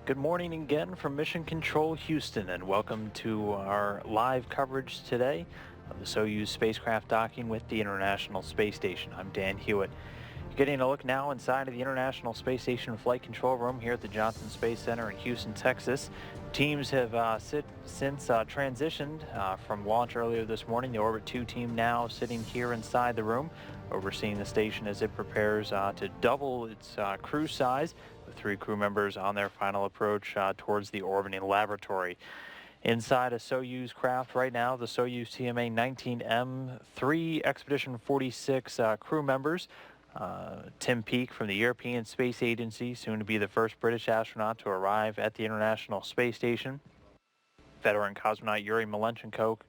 Good morning again from Mission Control Houston, and welcome to our live coverage today of the Soyuz spacecraft docking with the International Space Station. I'm Dan Hewitt. You're getting a look now inside of the International Space Station Flight Control Room here at the Johnson Space Center in Houston, Texas. Teams have since transitioned from launch earlier this morning. The Orbit 2 team now sitting here inside the room, overseeing the station as it prepares to double its crew size, with 3 crew members on their final approach towards the orbiting laboratory. Inside a Soyuz craft right now, the Soyuz TMA-19M, 3 Expedition 46 crew members. Tim Peake from the European Space Agency, soon to be the first British astronaut to arrive at the International Space Station. Veteran cosmonaut Yuri Malenchenko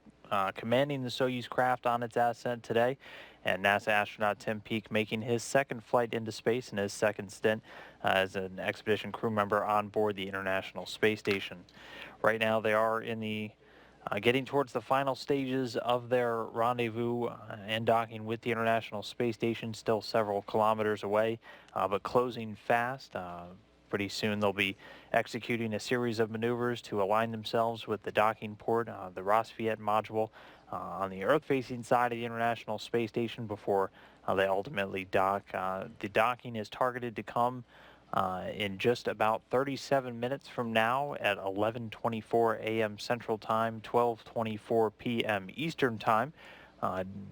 commanding the Soyuz craft on its ascent today, and NASA astronaut Tim Peake making his second flight into space in his second stint as an expedition crew member on board the International Space Station. Right now they are in the getting towards the final stages of their rendezvous and docking with the International Space Station, still several kilometers away, but closing fast. Pretty soon they'll be executing a series of maneuvers to align themselves with the docking port, the Rossviet module, on the Earth-facing side of the International Space Station before they ultimately dock. The docking is targeted to come in just about 37 minutes from now at 11:24 a.m. Central Time, 12:24 p.m. Eastern Time.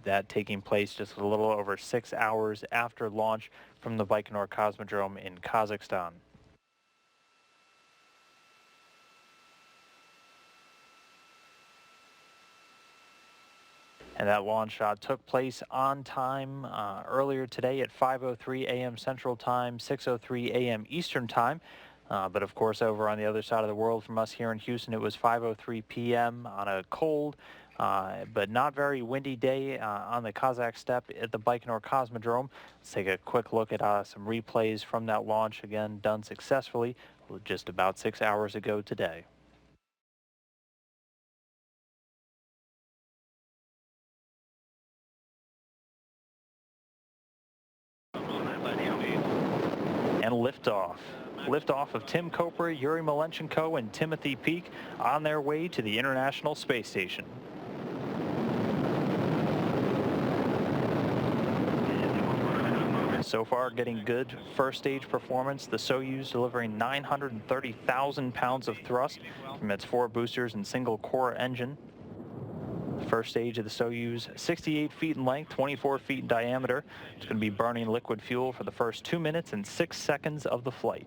That taking place just a little over 6 hours after launch from the Baikonur Cosmodrome in Kazakhstan. And that launch took place on time earlier today at 5:03 a.m. Central Time, 6:03 a.m. Eastern Time. But of course, over on the other side of the world from us here in Houston, it was 5:03 p.m. on a cold but not very windy day on the Kazakh steppe at the Baikonur Cosmodrome. Let's take a quick look at some replays from that launch, again done successfully just about 6 hours ago today. And liftoff. Liftoff of Tim Koper, Yuri Malenchenko, and Timothy Peake on their way to the International Space Station. So far, getting good first stage performance. The Soyuz delivering 930,000 pounds of thrust from its 4 boosters and single core engine. First stage of the Soyuz, 68 feet in length, 24 feet in diameter. It's going to be burning liquid fuel for the first 2 minutes and 6 seconds of the flight.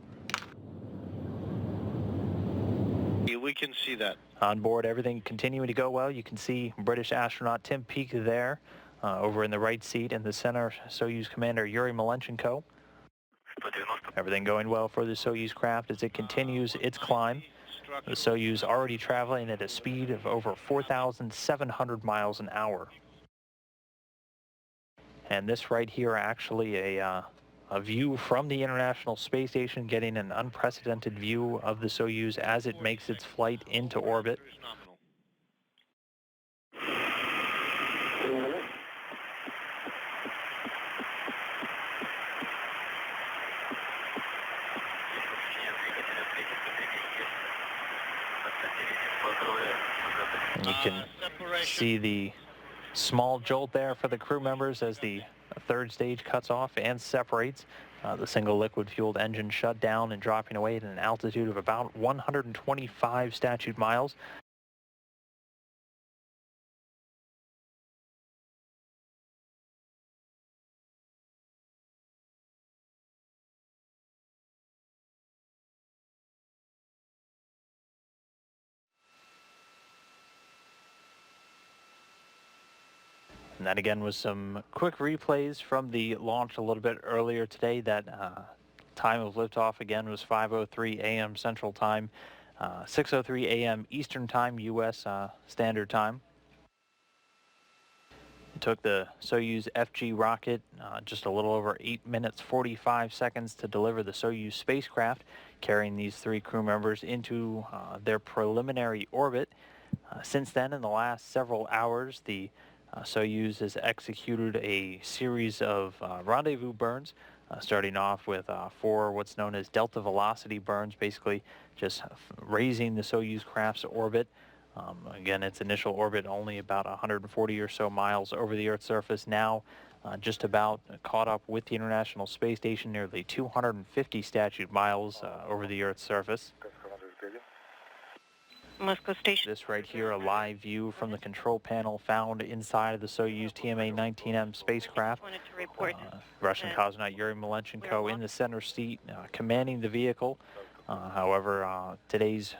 We can see that. On board, everything continuing to go well. You can see British astronaut Tim Peake there, over in the right seat. In the center, Soyuz commander Yuri Malenchenko. Everything going well for the Soyuz craft as it continues its climb. The Soyuz already traveling at a speed of over 4,700 miles an hour. And this right here, actually a view from the International Space Station, getting an unprecedented view of the Soyuz as it makes its flight into orbit. And you can see the small jolt there for the crew members as the third stage cuts off and separates. The single liquid-fueled engine shut down and dropping away at an altitude of about 125 statute miles. And that again was some quick replays from the launch a little bit earlier today. That time of liftoff again was 5:03 a.m. Central Time, 6:03 a.m. Eastern Time, U.S. Standard Time. It took the Soyuz FG rocket just a little over 8 minutes 45 seconds to deliver the Soyuz spacecraft, carrying these 3 crew members into their preliminary orbit. Since then, in the last several hours, the Soyuz has executed a series of rendezvous burns starting off with 4 what's known as delta velocity burns, basically just raising the Soyuz craft's orbit. Again, its initial orbit only about 140 or so miles over the Earth's surface. Now, just about caught up with the International Space Station, nearly 250 statute miles over the Earth's surface. Moscow Station. This right here, a live view from the control panel found inside of the Soyuz TMA-19M spacecraft. Wanted to report Russian cosmonaut Yuri Malenchenko in the center seat, commanding the vehicle. However, today's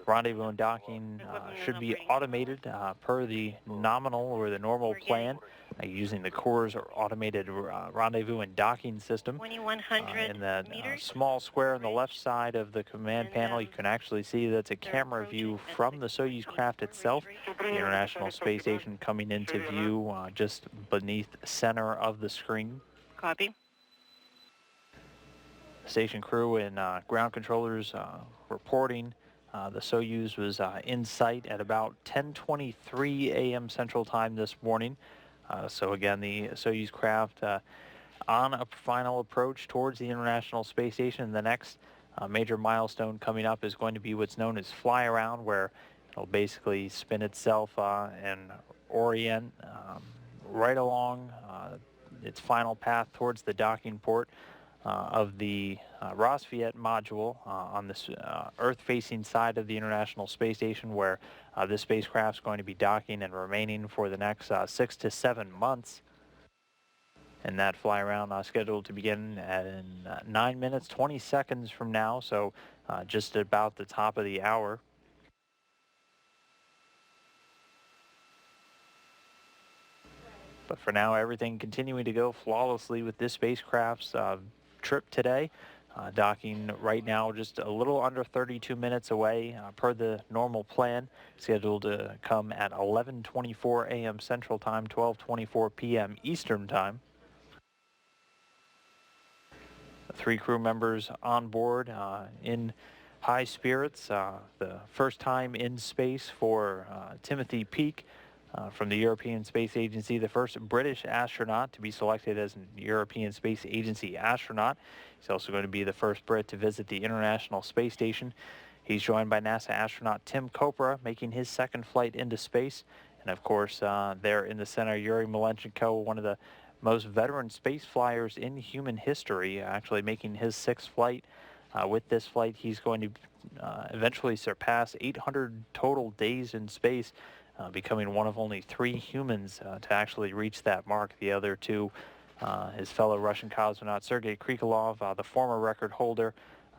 rendezvous and docking should be automated per the nominal or the normal plan, using the Corps' automated rendezvous and docking system. 2100 in that meters. small square on the left side of the command panel, you can actually see that's a camera view from the Soyuz craft itself. The International Space Station coming into view just beneath the center of the screen. Copy. Station crew and ground controllers reporting the Soyuz was in sight at about 10:23 a.m. Central Time this morning. So again, the Soyuz craft on a final approach towards the International Space Station. The next major milestone coming up is going to be what's known as fly around, where it'll basically spin itself and orient right along its final path towards the docking port of the Rosviet module on this Earth-facing side of the International Space Station, where this spacecraft is going to be docking and remaining for the next 6 to 7 months. And that fly around scheduled to begin in 9 minutes 20 seconds from now, so just about the top of the hour. But for now, everything continuing to go flawlessly with this spacecraft's trip today. Docking right now just a little under 32 minutes away per the normal plan, scheduled to come at 11:24 a.m. Central Time, 12:24 p.m. Eastern Time. 3 crew members on board in high spirits. The first time in space for Timothy Peake from the European Space Agency, the first British astronaut to be selected as an European Space Agency astronaut. He's also going to be the first Brit to visit the International Space Station. He's joined by NASA astronaut Tim Kopra, making his second flight into space. And of course, there in the center, Yuri Malenchenko, one of the most veteran space flyers in human history, actually making his 6th flight. With this flight, he's going to eventually surpass 800 total days in space, becoming one of only 3 humans to actually reach that mark. The other 2, his fellow Russian cosmonaut Sergei Krikalev, the former record holder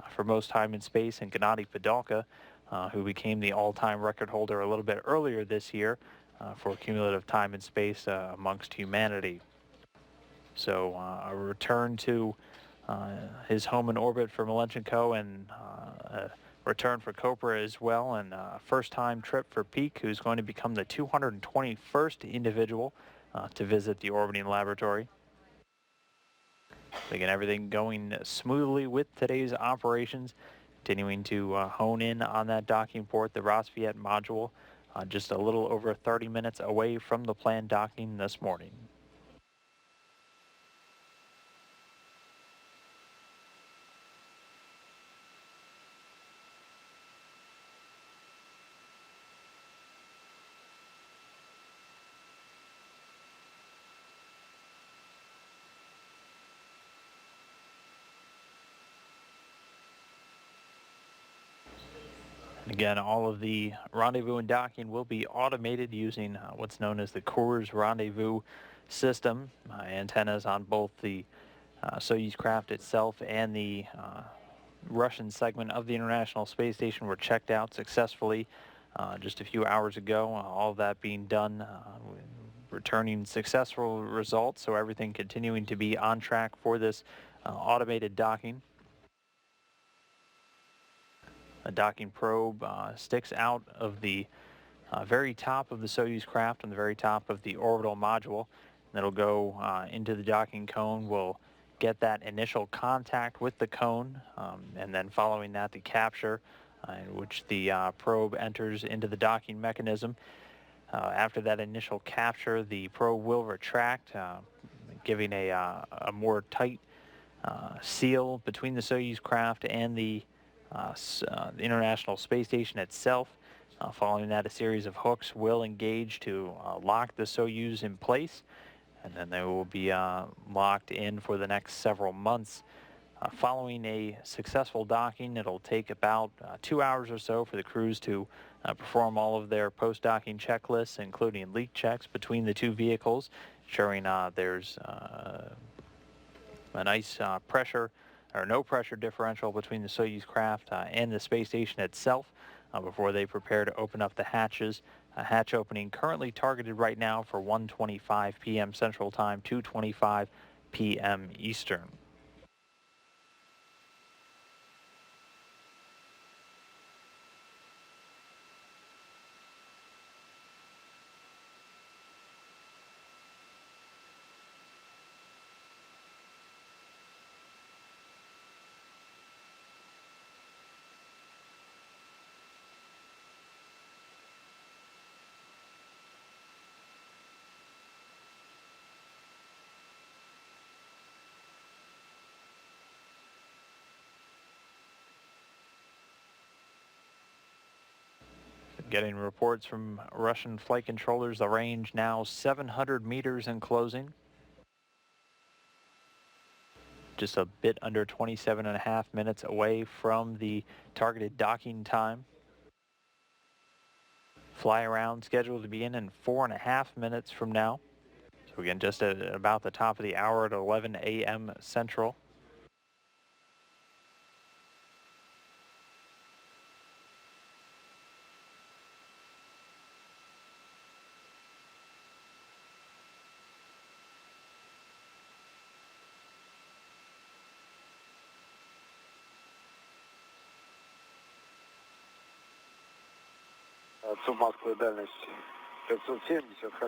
for most time in space, and Gennady Padalka, who became the all-time record holder a little bit earlier this year for cumulative time in space amongst humanity. So a return to his home in orbit for Malenchenko, and a return for Kopra as well, and a first-time trip for Peake, who's going to become the 221st individual to visit the orbiting laboratory. Again, everything going smoothly with today's operations, continuing to hone in on that docking port, the Rosviet module, just a little over 30 minutes away from the planned docking this morning. Again, all of the rendezvous and docking will be automated using what's known as the Corps' rendezvous system. Antennas on both the Soyuz craft itself and the Russian segment of the International Space Station were checked out successfully just a few hours ago. All of that being done, returning successful results, so everything continuing to be on track for this automated docking. A docking probe sticks out of the very top of the Soyuz craft on the very top of the orbital module. That'll go into the docking cone. We'll get that initial contact with the cone, and then following that, the capture, in which the probe enters into the docking mechanism. After that initial capture, the probe will retract, giving a more tight seal between the Soyuz craft and the International Space Station itself. Following that, a series of hooks will engage to lock the Soyuz in place, and then they will be locked in for the next several months. Following a successful docking, it'll take about 2 hours or so for the crews to perform all of their post-docking checklists, including leak checks between the two vehicles, ensuring there's a nice pressure or no pressure differential between the Soyuz craft and the space station itself before they prepare to open up the hatches. Hatch opening currently targeted right now for 1:25 p.m. Central Time, 2:25 p.m. Eastern. Getting reports from Russian flight controllers, the range now 700 meters and closing. Just a bit under 27.5 minutes away from the targeted docking time. Fly around scheduled to begin in 4.5 minutes from now. So again, just at about the top of the hour at 11 a.m. Central.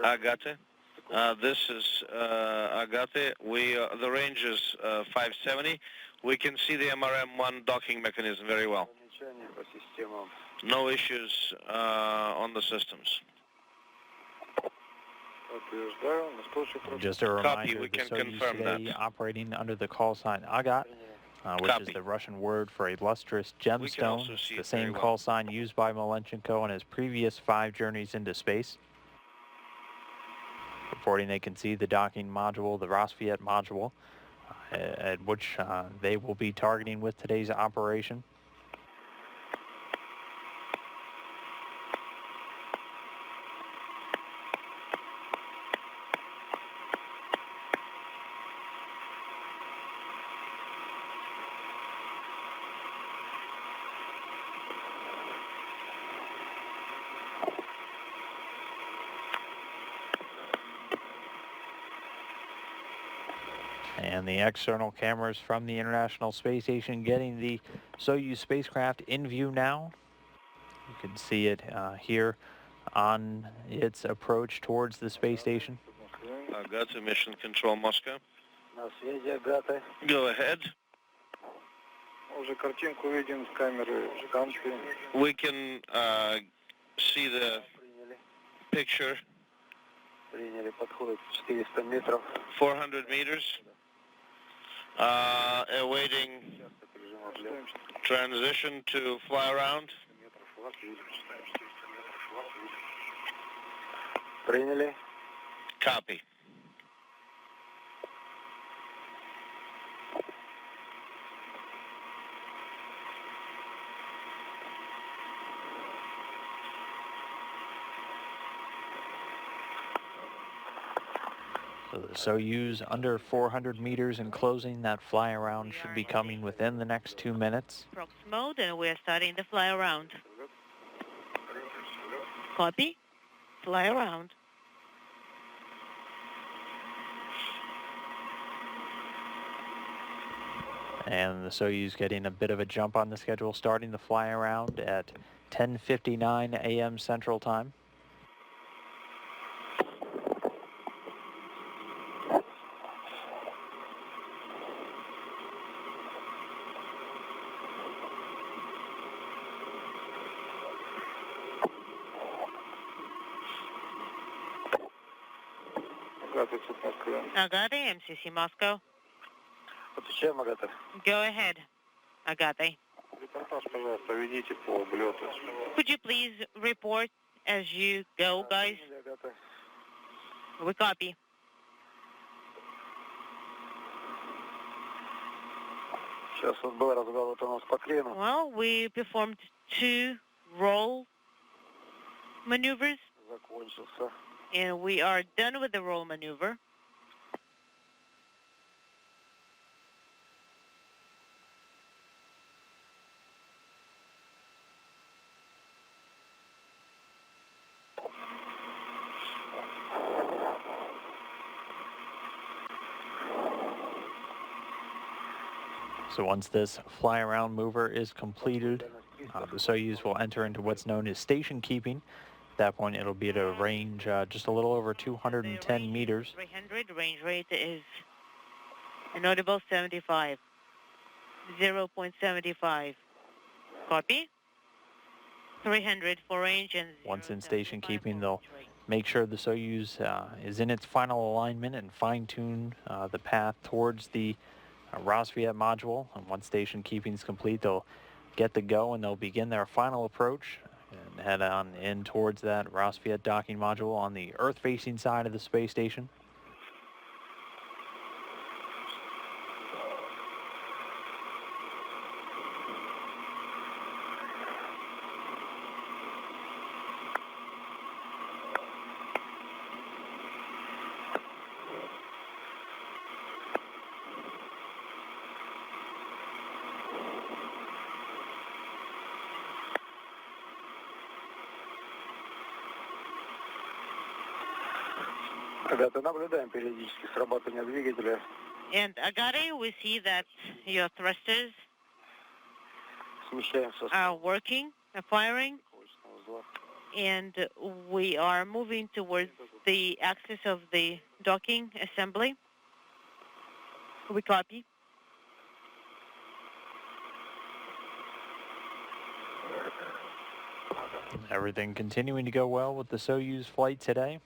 Agate. This is Agate. The range is 570. We can see the MRM-1 docking mechanism very well. No issues on the systems. Just a Copy, reminder, we the can Soyuz confirm today that. operating under the call sign Agat, which is Copy. the Russian word for a lustrous We can gemstone. also It's see the it very same well. call sign used by Malenchenko on his previous 5 journeys into space. Reporting they can see the docking module, the Rosviet module, at which they will be targeting with today's operation. And the external cameras from the International Space Station getting the Soyuz spacecraft in view now. You can see it here on its approach towards the space station. Agate, Mission Control, Moscow. Go ahead. We can see the picture. 400 meters. Awaiting transition to fly around. Copy. So the Soyuz under 400 meters and closing. That fly around should be coming within the next 2 minutes. Prox mode, and we're starting the fly around. Copy. Fly around. And the Soyuz getting a bit of a jump on the schedule, starting the fly around at 10:59 a.m. Central Time. Agate, MCC Moscow. Отвечаем, Агата. Go ahead, Agate. Репортаж, пожалуйста, ведите по облету. Could you please report as you go, guys? Агата. We copy. Сейчас вот был разворот у нас по крену. Well, we performed 2 roll maneuvers, Закончился. and we are done with the roll maneuver. So once this fly-around mover is completed, the Soyuz will enter into what's known as station keeping. At that point, it'll be at a range just a little over 210 meters. 300, range rate is an audible 75. 0.75. Copy. 300 for range and Once in 0.75 station for keeping, range they'll rate. make sure the Soyuz is in its final alignment and fine-tune the path towards the Rosviet module. And once station keeping is complete, they'll get the go and they'll begin their final approach and head on in towards that Rosviet docking module on the Earth-facing side of the space station. Агата, наблюдаем периодически срабатывание двигателя. And Agate, we see that your thrusters Смещаемся с are working, are firing, узла. and we are moving towards the axis of the docking assembly. We copy. Everything continuing to go well with the Soyuz flight today.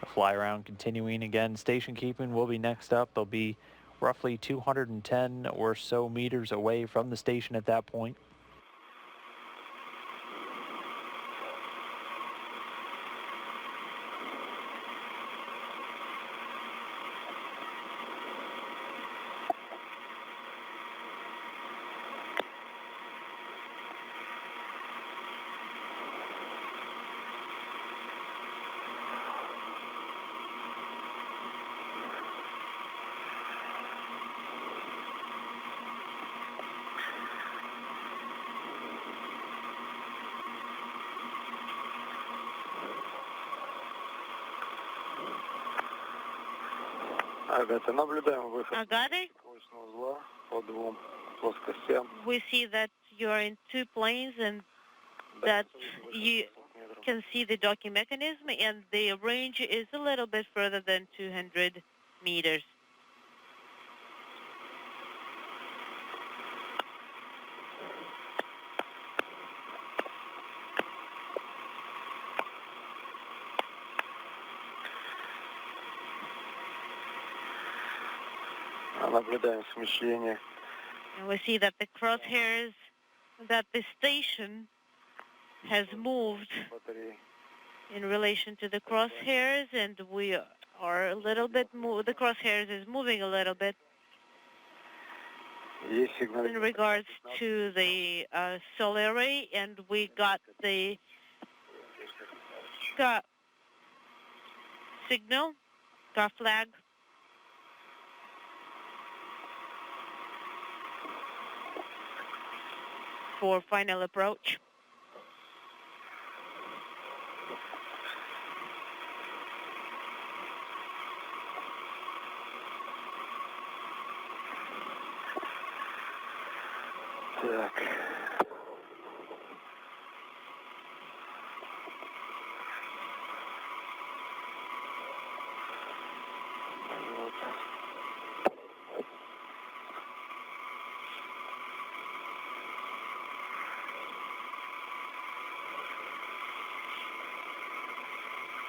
The fly around continuing again. Station keeping will be next up. They'll be roughly 210 or so meters away from the station at that point. Агата, наблюдаем выход Agate, кольцевого узла по двум плоскостям. we see that you're in 2 planes and that you can see the docking mechanism, and the range is a little bit further than 200 meters. Наблюдаем смещение. And we see that the crosshairs, that the station has moved Батареи. in relation to the crosshairs, and we are a little bit the crosshairs is moving a little bit Есть in сигнализация. regards to the solar array, and we got the signal, flag. For final approach. Так.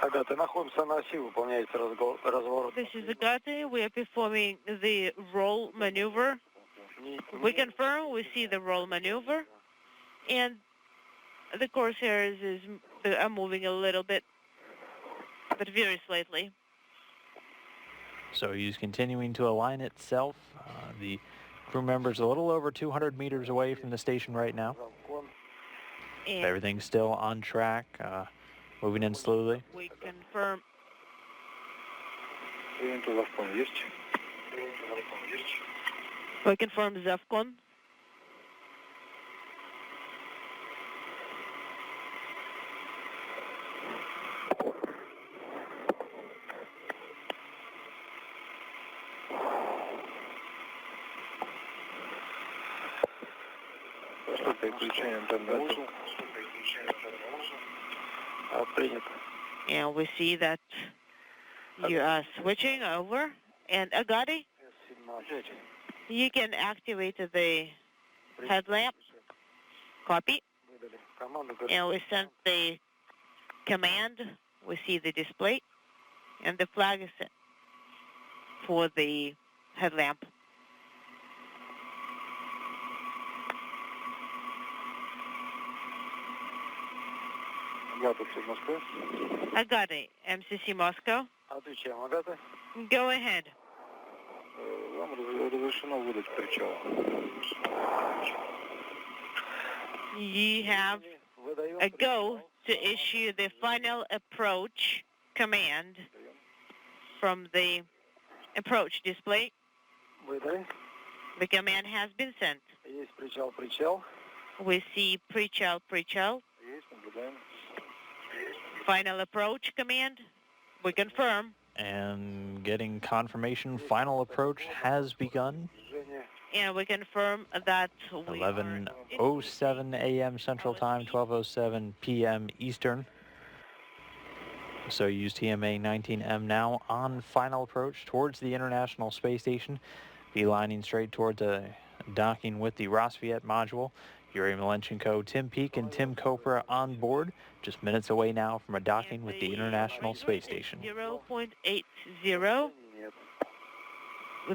Вот. This is Agate. We are performing the roll maneuver. We confirm we see the roll maneuver, and the Corsairs are moving a little bit, but very slightly. Soyuz continuing to align itself. The crew member's a little over 200 meters away from the station right now. And Everything's still on track, moving in slowly. we confirm. We confirm Zefcon. And we see that you are switching over. And Agate, you can activate the headlamp. Copy. And we sent the command. We see the display. And the flag is set for the headlamp. Agate, MCC Moscow. Go ahead. You have a go to issue the final approach command from the approach display. The command has been sent. We see pre-chow. Final approach command. We confirm. And getting confirmation, final approach has begun. And we confirm that we 11:07 a.m. Central Time, 12:07 p.m. Eastern. Soyuz TMA 19M now on final approach towards the International Space Station, beelining straight towards a docking with the Rassvet module. Yuri Malenchenko, Tim Peake, and Tim Kopra on board, just minutes away now from a docking with the International Space Station. 0.80.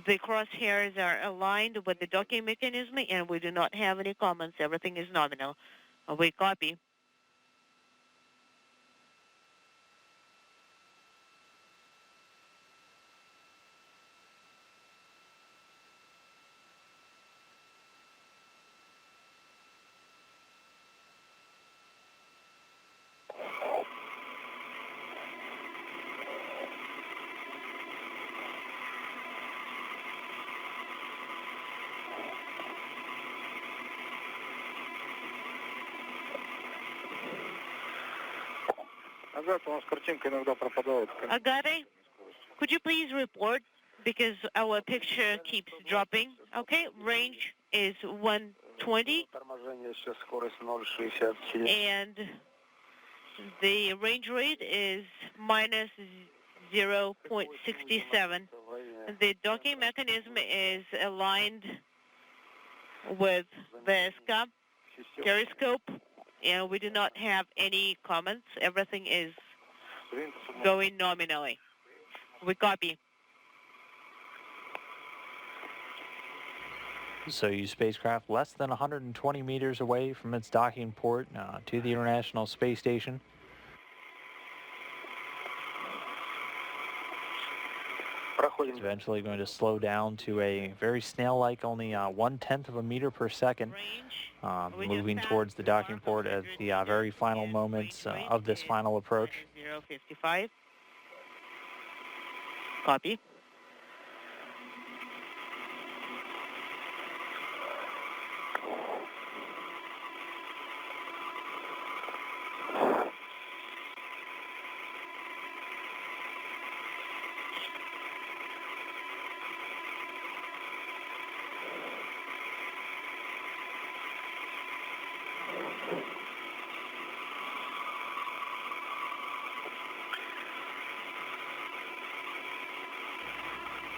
The crosshairs are aligned with the docking mechanism, and we do not have any comments. Everything is nominal. We copy. Agate, could you please report, because our picture keeps dropping. Okay, range is 120, and the range rate is minus 0.67. The docking mechanism is aligned with the SCAP periscope, and we do not have any comments. Everything is going nominally. We copy. Soyuz spacecraft less than 120 meters away from its docking port to the International Space Station. It's eventually going to slow down to a very snail-like, only 1/10 of a meter per second, moving towards the docking port at the very final moments of this final approach. 055. Copy.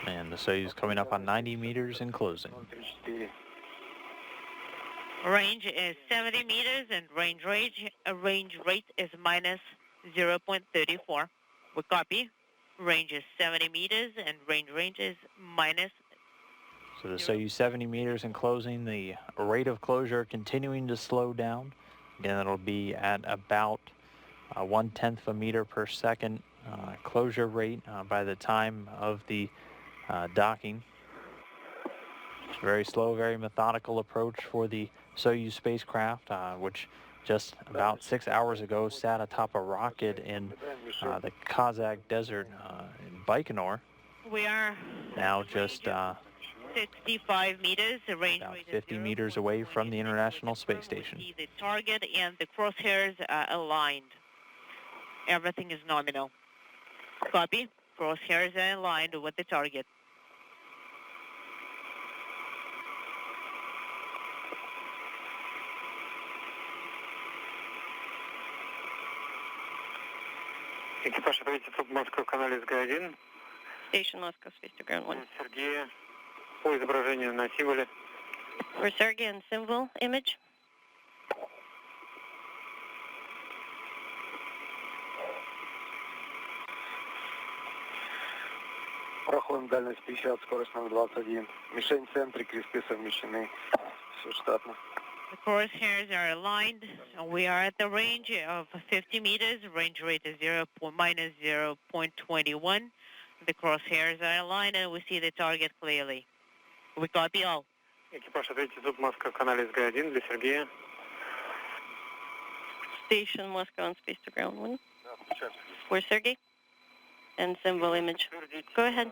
And the Soyuz coming up on 90 meters and closing. Range is 70 meters, and range rate is minus 0.34. We copy. Range is 70 meters and range is minus. So the Zero. Soyuz 70 meters in closing, the rate of closure continuing to slow down. Again, it'll be at about 1/10 of a meter per second closure rate by the time of the docking. It's a very slow, very methodical approach for the Soyuz spacecraft, which just about 6 hours ago sat atop a rocket in the Kazakh desert in Baikonur. We are Now just 65 meters, the range about rate is 50 meters away from the International Space Station. We see the target and the crosshairs are aligned. Everything is nominal. Copy. Crosshairs are aligned with the target. Экипаж, ответьте Москва в канале СГ-1. Station Moscow, space to ground 1. Сергея, по изображению на символе. For Sergey and symbol image. Проходим дальность 50, скорость 021. Мишень в центре, кресты совмещены. Все штатно. The crosshairs are aligned. We are at the range of 50 meters. Range rate is minus 0.21. The crosshairs are aligned and we see the target clearly. We copy all. Экипаж, ответьте зуб Москва в канале СГ-1 для Сергея. Station Moscow on space to ground 1. For Sergey and symbol image. Go ahead.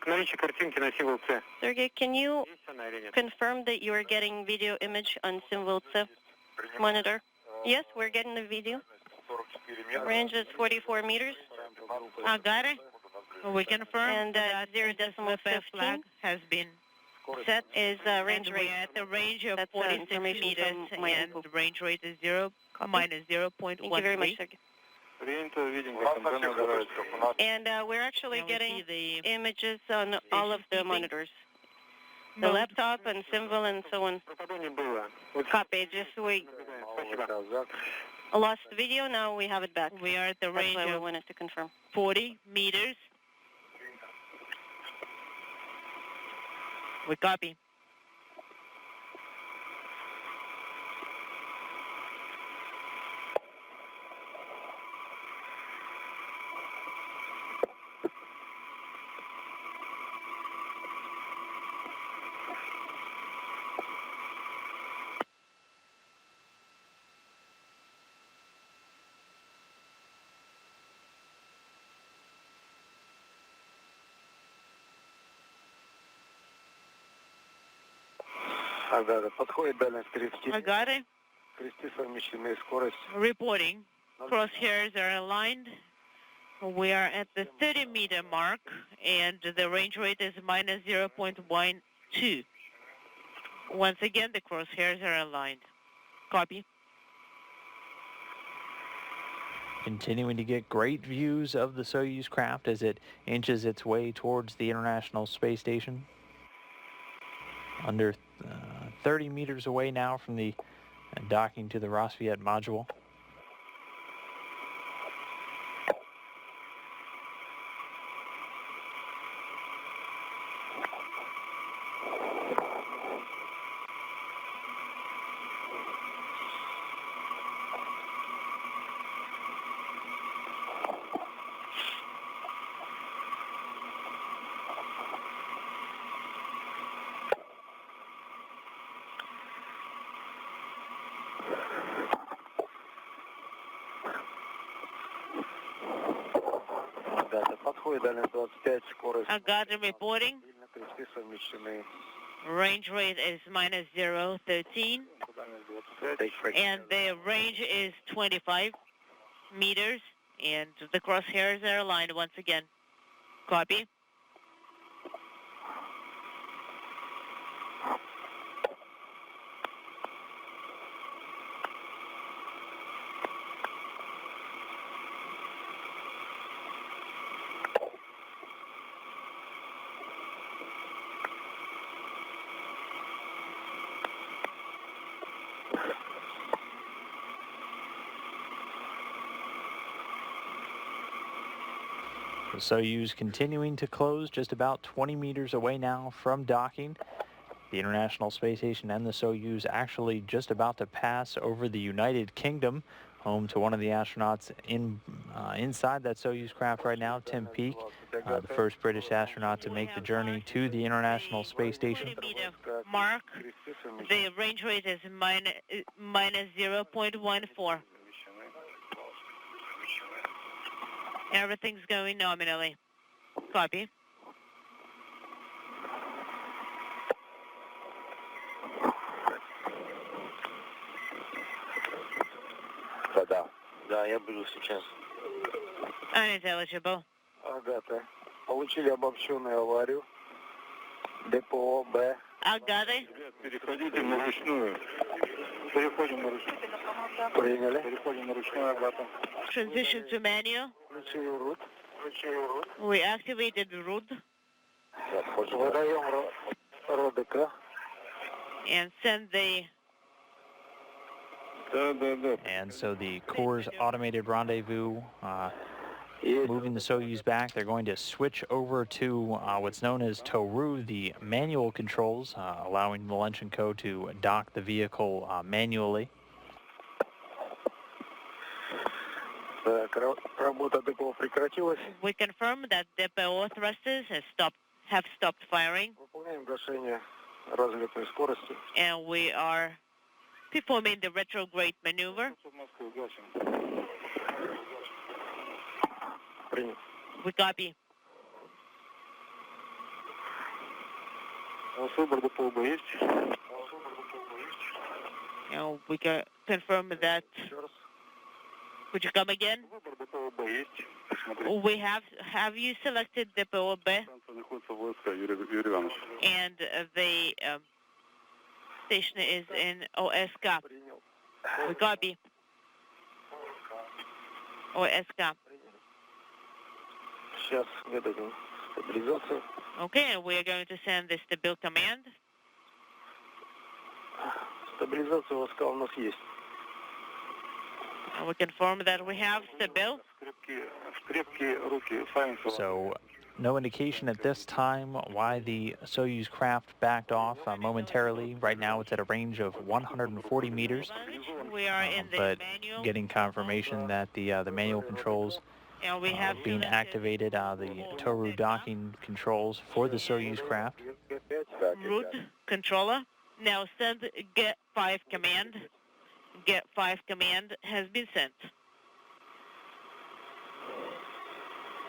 Наличие картинки на символ С. Sergey, can you Есть она или нет? confirm that you are getting video image on symbol C monitor? Yes, we're getting the video. Range is 44 meters. I got it. We confirm And that 0.15 flag has been set is range and rate. we're at the range of That's, 46 information meters from my and info. the range rate is minus Thank you very much, 0.13. Sergey. Принято, видим, как антенна загорается. And we're actually And we getting see the images on all of the keeping monitors. The node. laptop and symbol and so on. Пропадание было. Copy, just we Спасибо. lost video, now we have it back. We are at the That's range why we of wanted to confirm. 40 meters. We copy. Ага, подходит дальность 30. I got it. Кресты совмещены, скорость. Reporting. Crosshairs are aligned. We are at the 30-meter mark, and the range rate is minus 0.12. Once again, the crosshairs are aligned. Copy. Continuing to get great views of the Soyuz craft as it inches its way towards the International Space Station. Under 30 meters away now from the docking to the Rassvet module. Да, подходит дальность 25, скорость. I got the reporting. Кресты совмещены. Range rate is minus 0.13, Дальность 25. and the range is 25 meters, and the crosshairs are aligned once again. Copy. The Soyuz continuing to close, just about 20 meters away now from docking. The International Space Station and the Soyuz actually just about to pass over the United Kingdom, home to one of the astronauts inside that Soyuz craft right now, Tim Peake, the first British astronaut to make the journey to the International Space Station. Mark, the range rate is minus 0.14. Everything's going nominally. Copy. Да, я буду сейчас. Unintelligible. Агата. Получили обобщенную аварию. ДПО Б. Агаты. Переходите на ручную. Переходим на ручную. Приняли. Переходим на ручную, Агата. Transition to manual. Включили рут. We activated the route Выдаем РОДК. and send the And so the Core's automated rendezvous, moving the Soyuz back, they're going to switch over to what's known as Toru, the manual controls, allowing Milenchenko to dock the vehicle manually. Работа ДПО прекратилась. We confirm that the PO thrusters have stopped firing, Выполняем гашение разлетной скорости. and we are performing the retrograde maneuver. Принят. We copy. Выбор ДПО Б есть. And we confirm that. Еще раз. Could you come again? Выбор ДПО Б есть. We have you selected the PO B, Находится войска Юрий Иванович. and the station is in OSK. Принял. We copy. OSK. Сейчас выдадим стабилизацию. Okay, we are going to send the stable command. Стабилизация ОСК у нас есть. And we confirm that we have stable. Скрепкие руки. Сами So no indication at this time why the Soyuz craft backed off momentarily. Right now it's at a range of 140 meters, We are in the but manual, getting confirmation that the manual controls and we have being selected activated, the Toru docking controls for the Soyuz craft. route controller. Now send get 5 command. Get 5 command has been sent.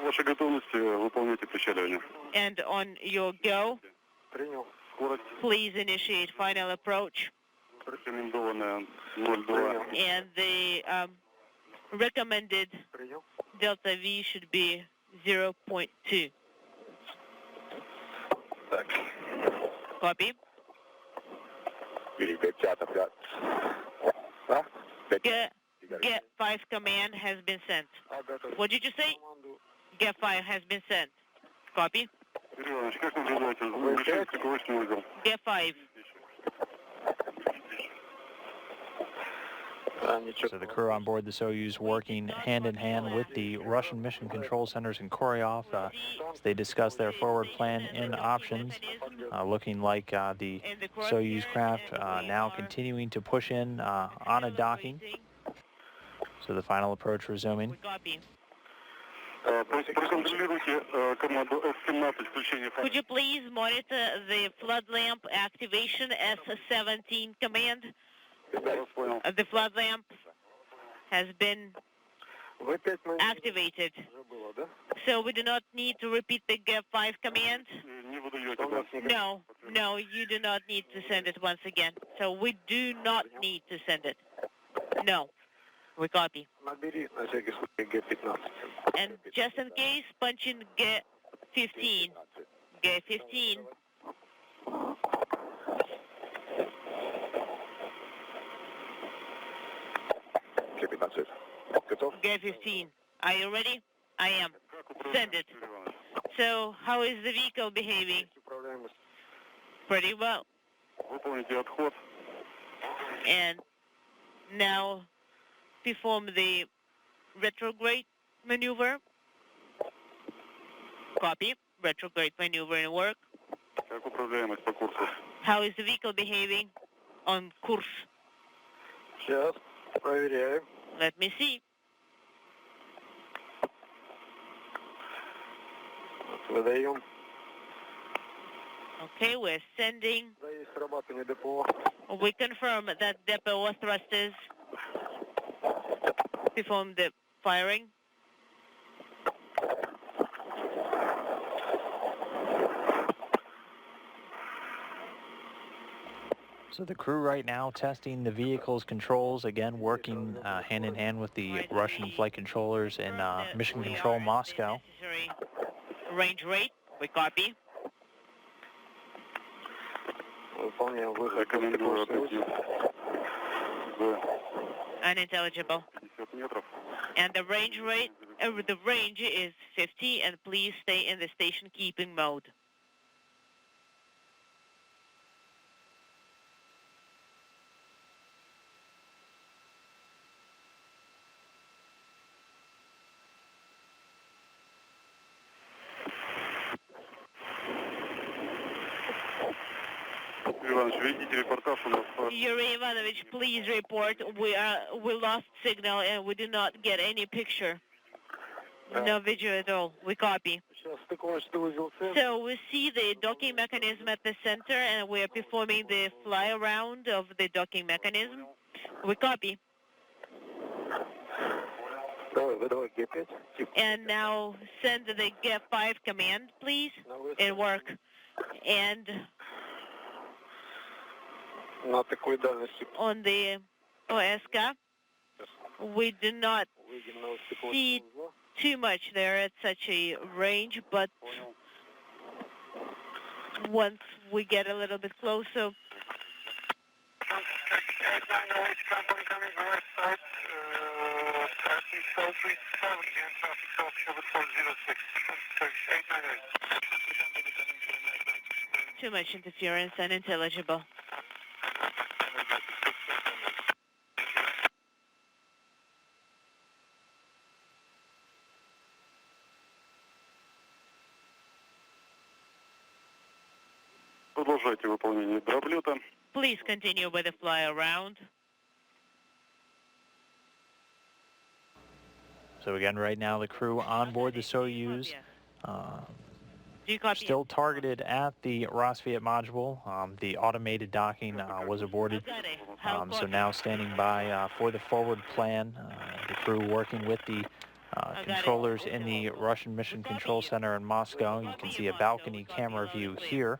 Ваша готовность выполняйте причаливание. And on your go, Принял. Скорость please initiate final approach. рекомендованная 0,2. And the recommended Принял. delta V should be 0.2. Так. Copy. А? Get 5 command has been sent. What did you say? Get 5 has been sent. Copy. Юрий Иванович, как называется? Решается такой узел. Get 5. So the crew on board the Soyuz working hand in hand with the Russian Mission Control Centers in Koryov as they discuss their forward plan and options, looking like the Soyuz craft now continuing to push in on a docking. So the final approach resuming. We copy. Проконтролируйте команду F-17 включение. Could you please monitor the flood lamp activation S-17 command? The flood lamp has been activated. So we do not need to repeat the get 5 command? No, you do not need to send it once again. So we do not need to send it. No. We copy. Набери на всякий случай Г-15. And just in case, punch in get 15. Get 15. Г-15. Готов? Get 15. Are you ready? I am. Send it. So, how is the vehicle behaving? Управляемость. Pretty well. Выполните отход. And now perform the retrograde maneuver. Copy. Retrograde maneuver in work. Как управляемость по курсу? How is the vehicle behaving on course? Сейчас проверяем. Let me see. Выдаем. Okay, we're sending. Да, есть срабатывание ДПО. We confirm that depot thrusters perform the firing. So the crew right now testing the vehicle's controls, again working hand in hand with the Russian flight controllers in Mission Control Moscow. Necessary range rate. We copy. Выполняем выход. Рекомендую отойти. Unintelligible. 50 метров. And the range rate, the range is 50, and please stay in the station keeping mode. Иванович, ведите репортаж у нас. Yuri Ivanovich, please report. We lost signal and we do not get any picture. No video at all. We copy. Сейчас стыковочный узел С. So we see the docking mechanism at the center, and we are performing the fly around of the docking mechanism. We copy. Давай, выдавай Г5. And now send the G5 command, please, in work. And На такой дальности. on the OSK, we do not Выйдем на стыковочный see узел. too much there at such a range, but once we get a little bit closer, too much interference, unintelligible. Продолжайте выполнение дроблета. Please continue with the fly around. So again, right now the crew on board the Soyuz, Do you copy? still targeted at the Rosviet module. The automated docking was aborted. Got it. How So copy? now standing by for the forward plan. The crew working with the got it. controllers in the Russian Mission Control Center in Moscow. You can see a balcony camera view here.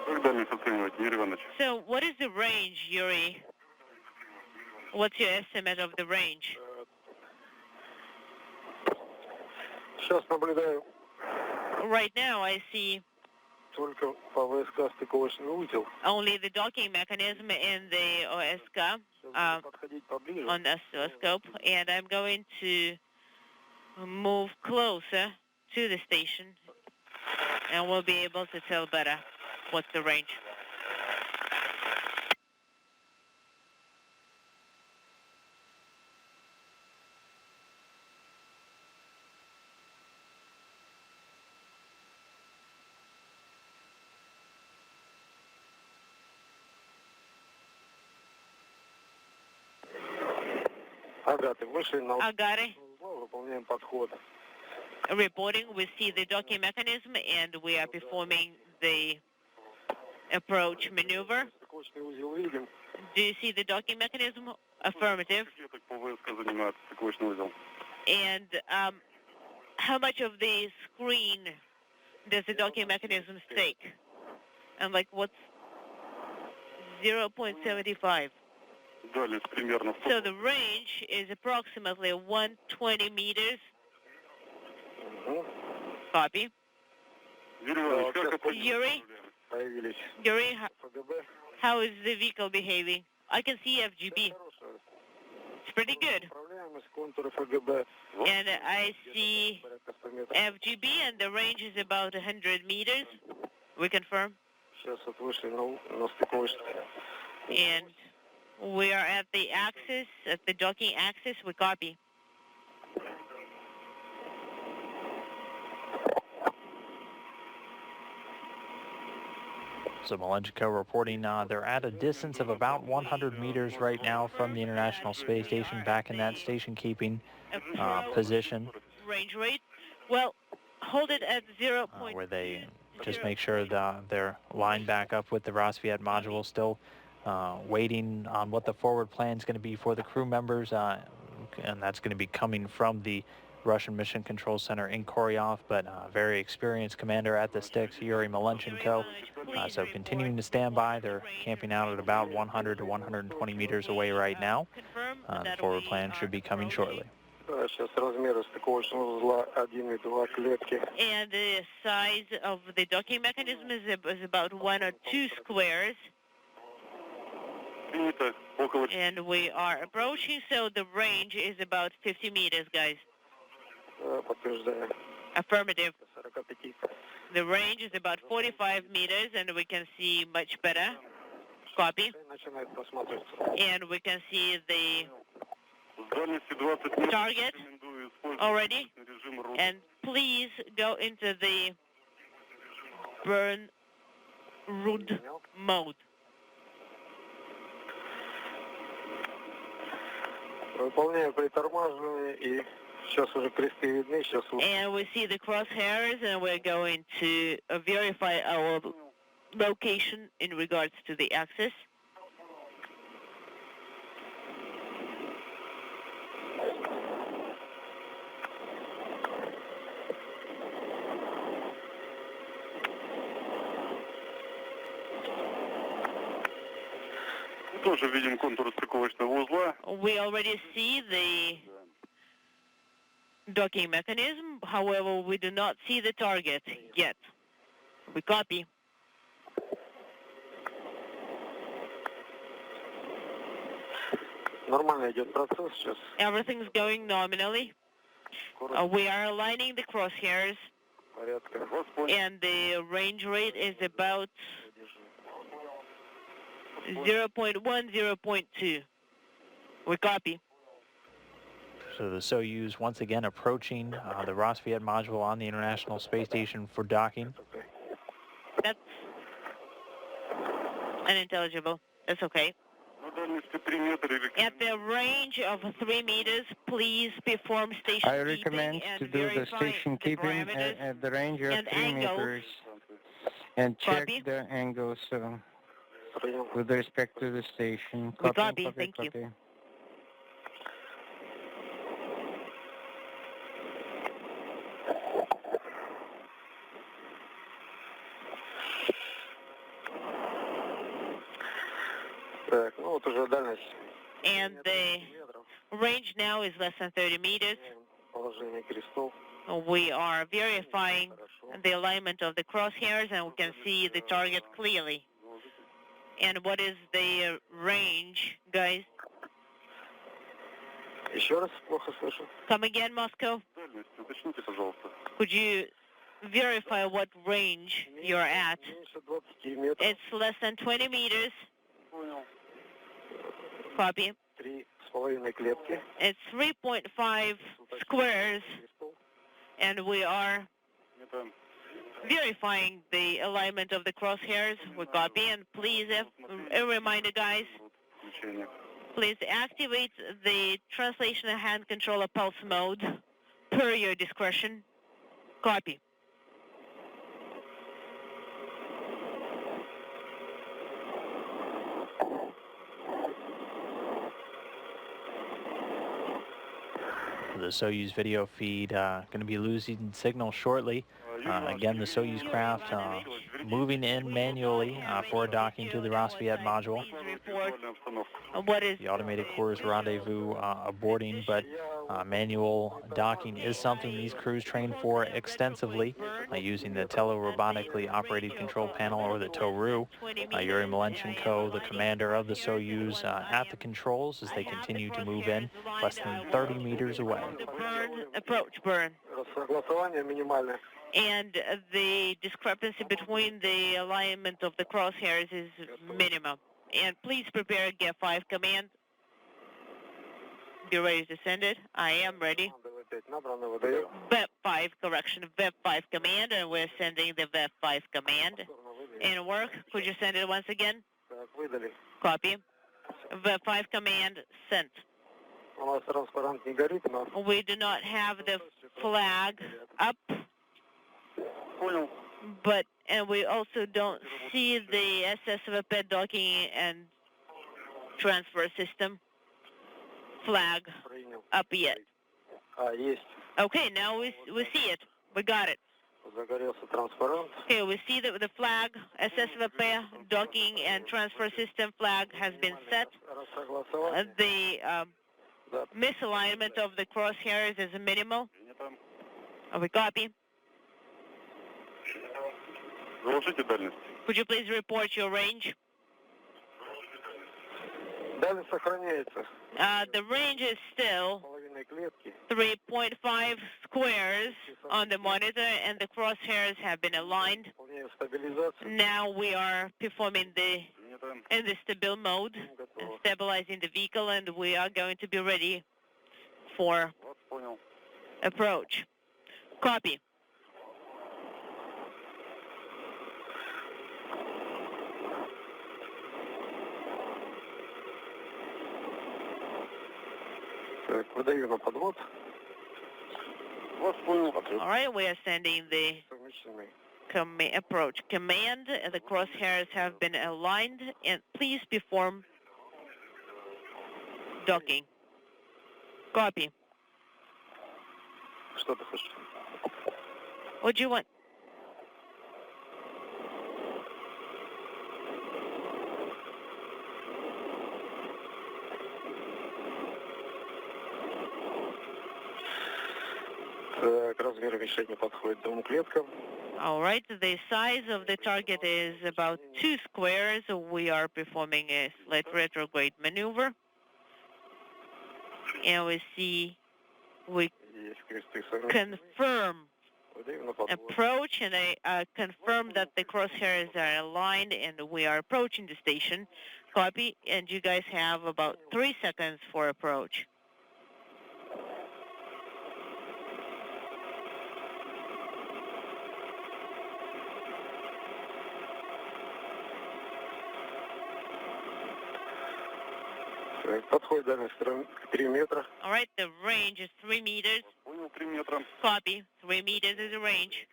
Как дальность оценивать, Юрий Иванович? So what is the range, Yuri? What's your estimate of the range? Сейчас наблюдаю Right now I see только по ВСК стыковочный узел. only the docking mechanism in the OSK Сейчас буду подходить поближе. on the oscilloscope, and I'm going to move closer to the station, and we'll be able to tell better what's the range. Агаты, вышли на Agari, узло, выполняем подход. reporting, we see the docking mechanism, and we are performing the approach maneuver. Стыковочный узел видим. Do you see the docking mechanism? Affirmative. Клеток по ВСК занимает стыковочный узел. And how much of the screen does the docking mechanism take? And like what's 0.75? Дальность примерно 100. So the range is approximately 120 meters. Мгм. Copy. Юрий Иванович, как это Yuri, появились? Yuri, ФГБ. how is the vehicle behaving? I can see FGB. Хорошая. It's pretty good. Управляемость контура ФГБ. And I see Порядка 100 метров. FGB, and the range is about 100 meters. We confirm. Сейчас вот вышли на стыковой. And we are at the axis, at the docking axis. We copy. So Malenchiko reporting they're at a distance of about 100 meters right now from the International Space Station, back in that station-keeping position. Range rate. Well, hold it at 0. Where they just make sure that they're lined back up with the Rosviet module, still waiting on what the forward plan is going to be for the crew members, and that's going to be coming from the Russian Mission Control Center in Koryov, but very experienced commander at the sticks, Yuri Malenchenko. So continuing to stand by. They're camping out at about 100 to 120 meters away right now. The forward plan should be coming shortly. And the size of the docking mechanism is about 1 or 2 squares. And we are approaching, so the range is about 50 meters, guys. Affirmative. The range is about 45 meters, and we can see much better. Copy. And we can see the target already. And please go into the burn root mode. Выполняю притормаживание и сейчас уже кресты видны, сейчас. And we see the crosshairs, and we're going to verify our location in regards to the axis. Тоже видим контур стыковочного узла. We already see the docking mechanism, however, we do not see the target yet. We copy. Нормально идет процесс сейчас. Everything's going nominally. We are aligning the crosshairs, and the range rate is about 0.1, 0.2. We copy. So the Soyuz once again approaching the Rosviet module on the International Space Station for docking. That's unintelligible. That's okay. At the range of 3 meters, please perform station I keeping recommend and to do the verify station the keeping parameters at the range of and 3 angles. meters and check Copy. the angles with respect to the station. We copy. Thank you. copy. Так, ну вот уже дальность. And the range now is less than 30 meters. Положение крестов. We are verifying the alignment of the crosshairs, and we can see the target clearly. And what is the range, guys? Еще раз плохо слышу. Come again, Moscow. Уточните, пожалуйста. Could you verify what range you're at? Меньше 20 метров. It's less than 20 meters. Понял. Copy. 3,5 клетки. It's 3.5 squares, and we are verifying the alignment of the crosshairs. We copy, and please, a reminder, guys, please activate the translation and hand controller pulse mode per your discretion. Copy. The Soyuz video feed going to be losing signal shortly. Again, the Soyuz craft moving in manually for docking to the Rosviet module. What is The automated course rendezvous aborting, but manual docking is something these crews train for extensively using the tele-robotically operated control panel, or the TORU. Yuri Malenchenko, the commander of the Soyuz, at the controls as they continue to move in less than 30 meters away. the burn, approach burn? Согласование минимальное. and the discrepancy between the alignment of the crosshairs is minimum. And please prepare Get 5 command. Be ready to send it. I am ready. VEP5 correction, VEP5 command, and we're sending the VEP5 command. In work, could you send it once again? Copy. VEP5 command sent. We do not have the flag up, and we also don't see the SSVP docking and transfer system flag up yet. Okay, now we see it. We got it. Okay, we see that the flag, SSVP docking and transfer system flag has been set. The misalignment of the crosshairs is minimal. We copy. Could you please report your range? The range is still 3.5 squares on the monitor, and the crosshairs have been aligned. Now we are performing in the stable mode, stabilizing the vehicle, and we are going to be ready for approach. Copy. All right, we are sending the approach command. The crosshairs have been aligned, and please perform docking. Copy. What do you want? All right, the size of the target is about 2 squares. We are performing a slight retrograde maneuver. And we confirm approach, and I confirm that the crosshairs are aligned and we are approaching the station. Copy, and you guys have about 3 seconds for approach. All right, the range is 3 meters. Copy, 3 meters is the range.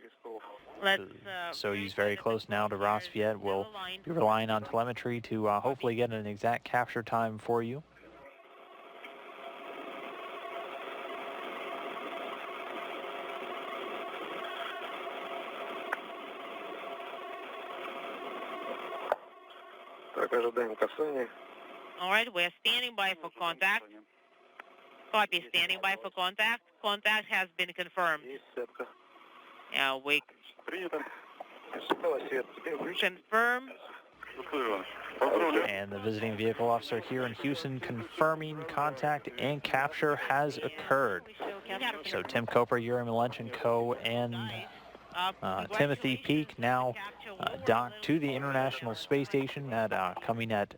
Let's Soyuz very close now to Rosviet. We'll be relying on telemetry to hopefully get an exact capture time for you. All right, we're standing by for contact. Copy, standing by for contact. Contact has been confirmed. We confirm. And the visiting vehicle officer here in Houston confirming contact and capture has occurred. So Tim Koper, Yuri Malenchenko, and Timothy Peak now docked to the International Space Station at coming at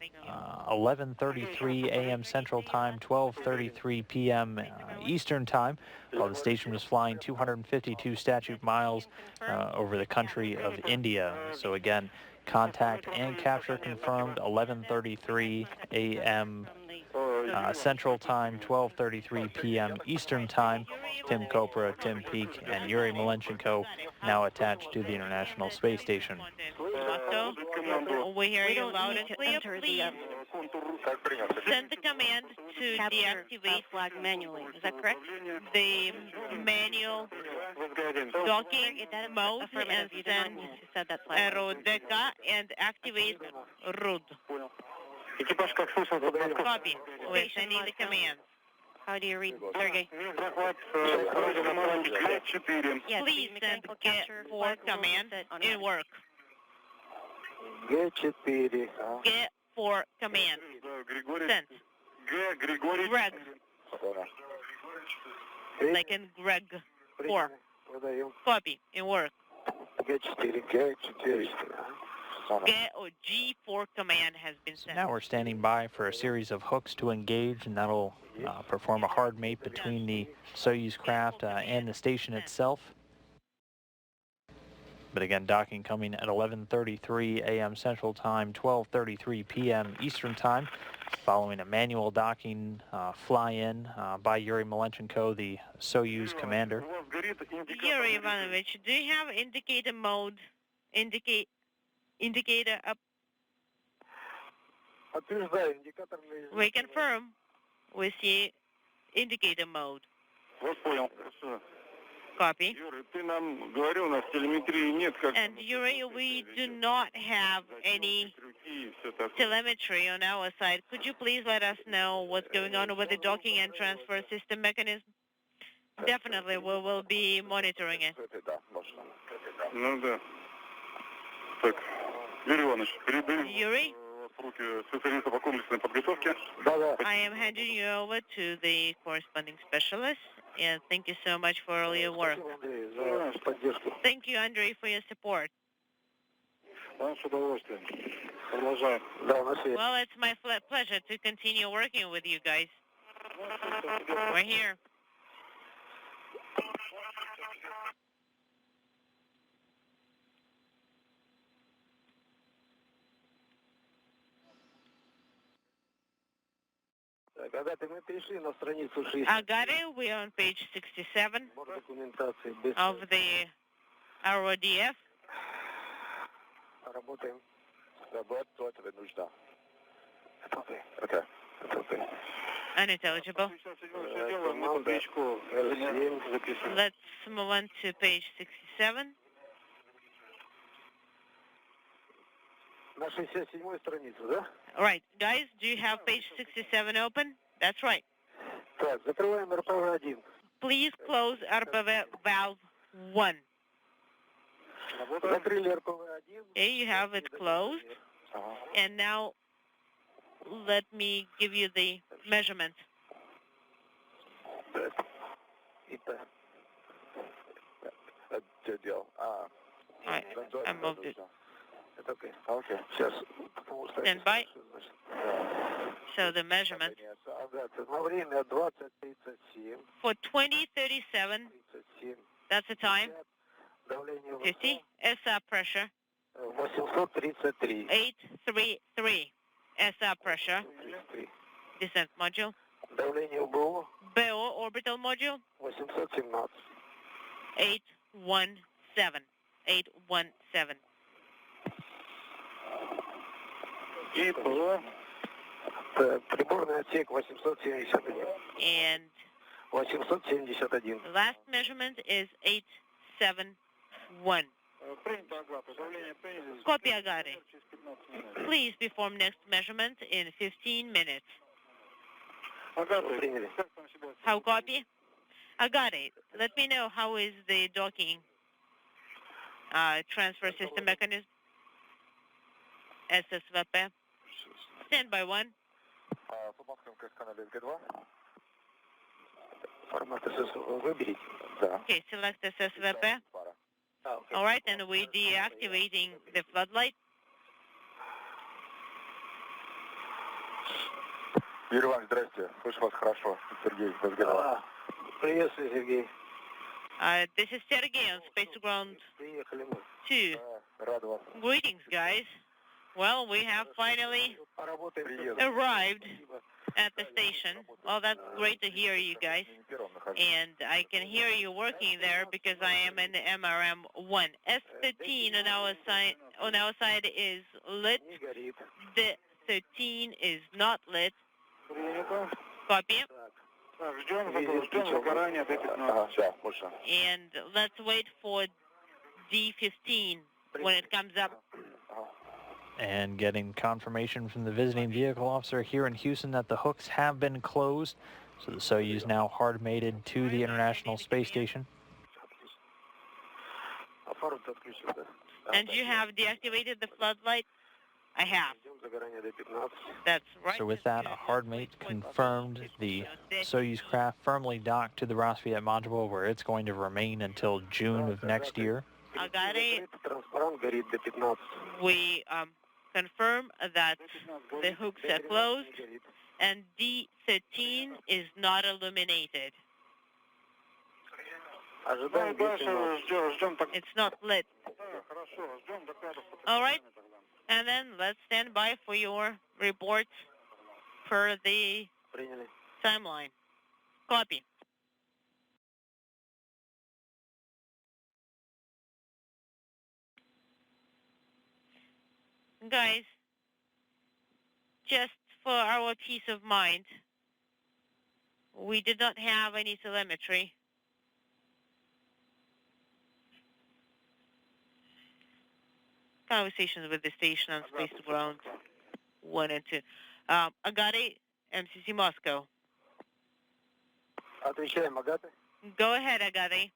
11:33 a.m. Central Time, 12:33 p.m. Eastern Time, while the station was flying 252 statute miles over the country of India. So again, contact and capture confirmed, 11:33 a.m. Central Time, 12:33 p.m. Eastern Time. Tim Kopra, Tim Peak, and Yuri Malenchenko now attached to the International Space Station. We hear you loud and clear. Please send the command to deactivate flag manually. Is that correct? the manual docking mode and send RODECA and activate RUD. Copy. We're sending the command. How do you read, Sergey? Yes, Please send Get4 command in work. Get4 command. Sent. Greg. Like in Greg 4. Выдаем. Copy. In work. Г4. Г4. G4 command has been So sent. now we're standing by for a series of hooks to engage, and that'll perform a hard mate between the Soyuz craft and the station itself. But again, docking coming at 11:33 a.m. Central Time, 12:33 p.m. Eastern Time, following a manual docking fly-in by Yuri Malenchenko, the Soyuz commander. Yuri Ivanovich, do you have indicator mode? Indicator up. Подтверждаю, индикатор для излучения. We confirm. We see indicator mode. Вот понял. Хорошо. Copy. Юра, ты нам говорил, у нас телеметрии нет, как And Yuri, we do not have any telemetry on our side. Could you please let us know what's going on with the docking and transfer system mechanism? Definitely, we will be monitoring it. Ну да. Так, Юрий Иванович, передаю Yuri, в руки специалиста по комплексной подготовке. I am handing you over to the corresponding specialist, and thank you so much for all your work. Андрей, за поддержку. Thank you, Andrei, for your support. С удовольствием. Продолжаем. Да, на связи. Well, it's my pleasure to continue working with you guys. We're here. Когда мы перешли на страницу 6 Agate, we are on page 67 документации без of the RODF. работаем. Работать нужда. Это. Unintelligible. Команда L7 записана. Let's move on to page 67. На 67-й страницу, да? All right, guys, do you have page 67 open? That's right. Так, закрываем РПВ-1. Please close RPV valve 1. Закрыли РПВ-1. Okay, you have it closed. And now let me give you the measurement. Это. All right, I moved it. Это окей. Окей. Сейчас. Stand by. So the measurement На время 20:37. for 2037, 37. that's the time, Давление 50, SR pressure, 833. 833, SR pressure, 33. descent module, Давление УБО BO orbital module, 817. 817, 817. И ПВ. Приборный отсек 871. And 871. the last measurement is 871. Copy, Agate. Please perform next measurement in 15 minutes. Приняли. How copy? Agate, let me know how is the docking transfer system mechanism. SSVP. Stand by 1. Формат СС выберите. Да. Okay, select SSVP. All right, and we're deactivating the floodlight. Юрий Иванович, здрасте. Слышу вас хорошо. Сергей, Приветствую, Сергей. This is Sergey on Space Ground Приехали мы. 2. Рад вас. Greetings, guys. Well, we have finally Поработаем. arrived at the station. Well, that's great to hear you guys. And I can hear you working there because I am in the MRM-1. S13 on our side is lit. Не горит. The 13 is not lit. Copy. Ждем загорания до 15. And let's wait for D15 when it comes up. And getting confirmation from the visiting vehicle officer here in Houston that the hooks have been closed. So the Soyuz now hard mated to the International Space Station. And you have deactivated the floodlight? I have. That's right. So with that, a hard mate confirmed the Soyuz craft firmly docked to the Rosviet module, where it's going to remain until June of next year. Agate, we confirm that the hooks are closed and D13 is not illuminated. It's not lit. All right. And then let's stand by for your report per the timeline. Copy. Guys, just for our peace of mind, we did not have any telemetry. Conversations with the station on space to ground 1 and 2. Agate, MCC Moscow. Отвечаем, Агаты. Go ahead, Agate.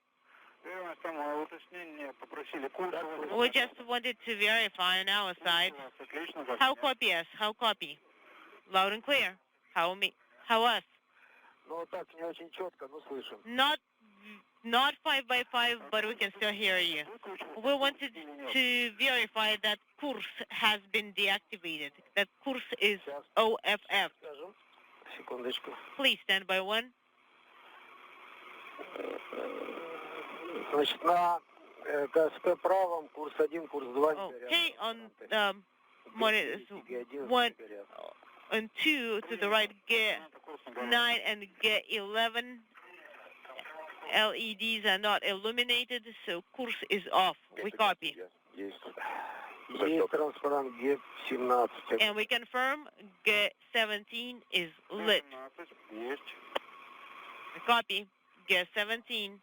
We just wanted to verify on our side. How copy us? How copy? Loud and clear. How me? How us? Ну, так, не очень четко, но слышим. Not 5 by 5, but we can still hear you. We wanted to verify that course has been deactivated. That course is OFF. Секундочку. Please stand by 1. Значит, на КСП правом, курс 1, курс 2. Okay, on monitors 1 and 2 to the right, get 9 and get 11. LEDs are not illuminated, so course is off. We copy. And we confirm get 17 is lit. We copy. Get 17.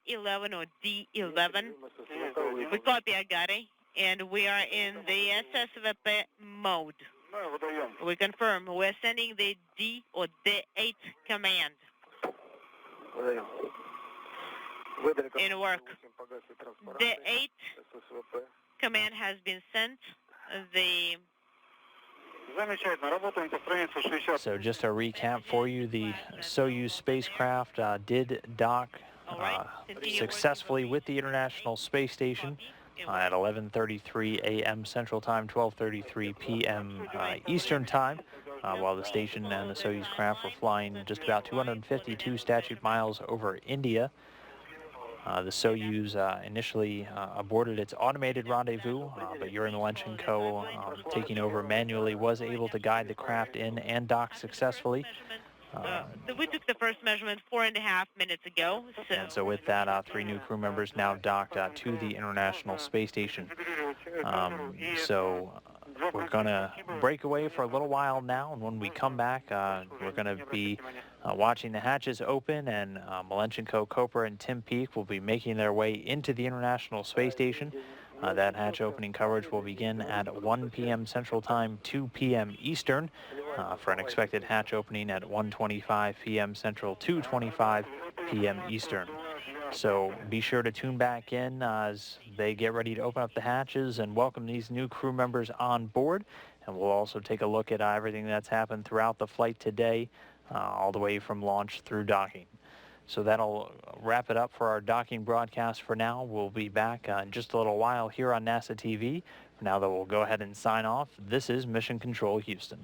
D11 or D11. We copy, Agate. And we are in the SSVP mode. We confirm we're sending the D or D8 command. In work. D8 command has been sent. So just a recap for you, the Soyuz spacecraft did dock successfully with the International Space Station at 11:33 a.m. Central Time, 12:33 p.m. Eastern Time, while the station and the Soyuz craft were flying just about 252 statute miles over India. The Soyuz initially aborted its automated rendezvous, but Yuri Malenchenko, taking over manually, was able to guide the craft in and dock successfully. We took the first measurement 4.5 minutes ago. And so with that, 3 new crew members now docked to the International Space Station. We're going to break away for a little while now, and when we come back, we're going to be watching the hatches open, and Malenchenko, Koper, and Tim Peake will be making their way into the International Space Station. That hatch opening coverage will begin at 1 p.m. Central Time, 2 p.m. Eastern, for an expected hatch opening at 1:25 p.m. Central, 2:25 p.m. Eastern. So be sure to tune back in as they get ready to open up the hatches and welcome these new crew members on board. And we'll also take a look at everything that's happened throughout the flight today, all the way from launch through docking. So that'll wrap it up for our docking broadcast for now. We'll be back in just a little while here on NASA TV. For now, though, we'll go ahead and sign off. This is Mission Control Houston.